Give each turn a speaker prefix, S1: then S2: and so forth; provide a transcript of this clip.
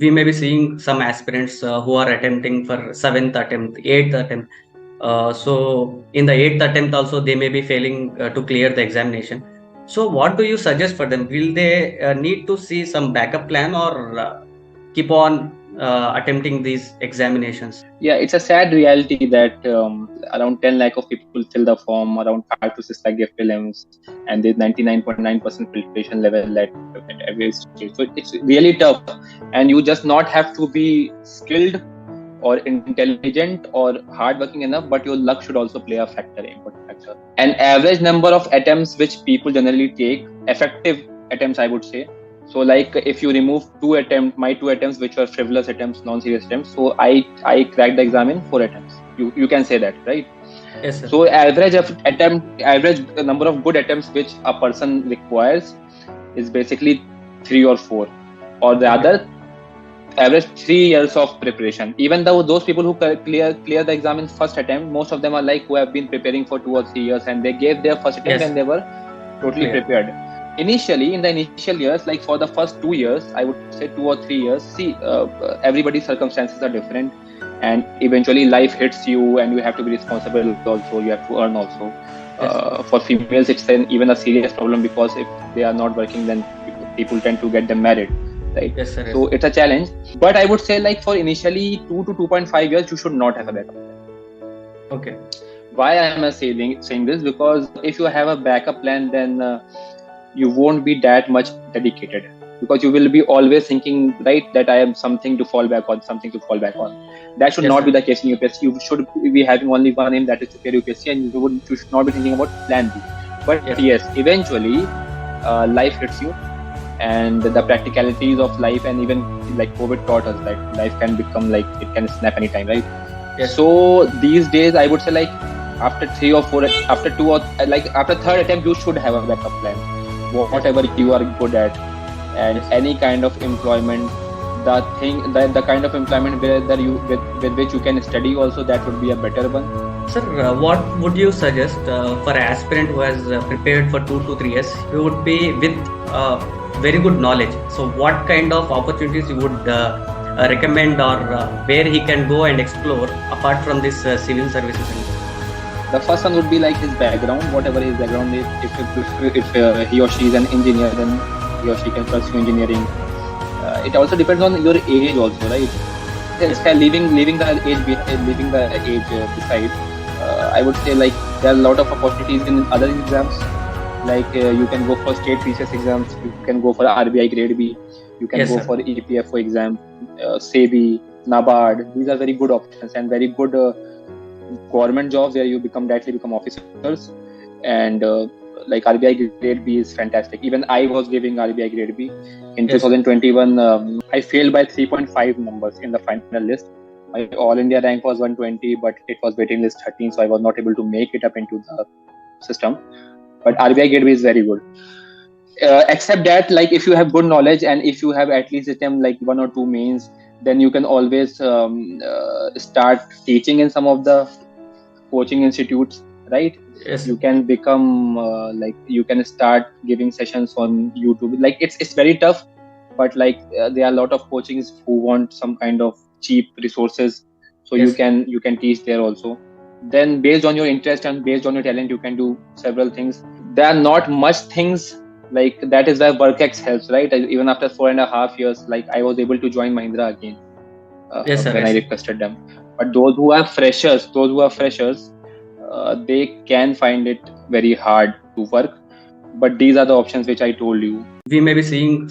S1: We may be seeing some aspirants who are attempting for seventh attempt, eighth attempt. So in the eighth attempt also they may be failing to clear the examination. So what do you suggest for them? Will they need to see some backup plan, or keep on attempting these examinations?
S2: Yeah, it's a sad reality that around 10 lakh of people fill the form, around 5 to 6 lakh give prelims, and there's 99.9% filtration level at every stage. So it's really tough, and you just not have to be skilled or intelligent or hardworking enough, but your luck should also play a important factor. An average number of attempts which people generally take, effective attempts, I would say. So like if you remove my two attempts which were frivolous attempts, non-serious attempts, so I cracked the exam in 4 attempts. You can say that, right?
S1: Yes, sir.
S2: So average number of good attempts which a person requires is basically 3 or 4, or the other average 3 years of preparation. Even though those people who clear the exam in first attempt, most of them are like who have been preparing for 2 or 3 years, and they gave their first attempt and they were totally prepared. Initially, in the initial years, like for the first 2 years, I would say 2 or 3 years, everybody's circumstances are different, and eventually life hits you and you have to be responsible also, you have to earn also. For females, it's even a serious problem, because if they are not working, then people tend to get them married, right?
S1: Yes, sir.
S2: So it's a challenge, but I would say like for initially 2 to 2.5 years, you should not have a backup plan.
S1: Okay.
S2: Why am I saying this? Because if you have a backup plan, then you won't be that much dedicated, because you will be always thinking, right, that I have something to fall back on. That should not be the case in UPSC. You should be having only one aim, that is to clear UPSC, and you should not be thinking about plan B. But yes, eventually life hits you, and the practicalities of life, and even like COVID taught us that life can become like, it can snap anytime, right?
S1: Yes.
S2: So these days, I would say like after 3 or 4, after 2 or like after third attempt, you should have a backup plan. Whatever you are good at, and any kind of employment, the kind of employment with which you can study also, that would be a better one.
S1: Sir, what would you suggest for an aspirant who has prepared for 2 to 3 years? He would be with very good knowledge. So what kind of opportunities you would recommend, or where he can go and explore apart from this civil services?
S2: The first one would be like his background, whatever his background is. If he or she is an engineer, then he or she can pursue engineering. It also depends on your age also, right? Leaving the age beside, I would say like there are a lot of opportunities in other exams. Like you can go for state PCS exams, you can go for RBI grade B, you can go for EPFO exam, SEBI, NABARD. These are very good options and very good government jobs where you directly become officers. And like RBI grade B is fantastic. Even I was giving RBI grade B in 2021. I failed by 3.5 numbers in the final list. My all India rank was 120, but it was waiting list 13, so I was not able to make it up into the system. But RBI grade B is very good. Except that, like if you have good knowledge and if you have at least attempt like 1 or 2 mains, then you can always start teaching in some of the coaching institutes, right?
S1: Yes.
S2: You can become like you can start giving sessions on YouTube. Like it's very tough, but like there are a lot of coachings who want some kind of cheap resources, so you can teach there also. Then based on your interest and based on your talent, you can do several things. There are not much things. Like that is where WorkX helps, right? Even after 4.5 years, like I was able to join Mahindra again when I requested them. But those who are freshers, they can find it very hard to work. But these are the options which I told you.
S1: We may be seeing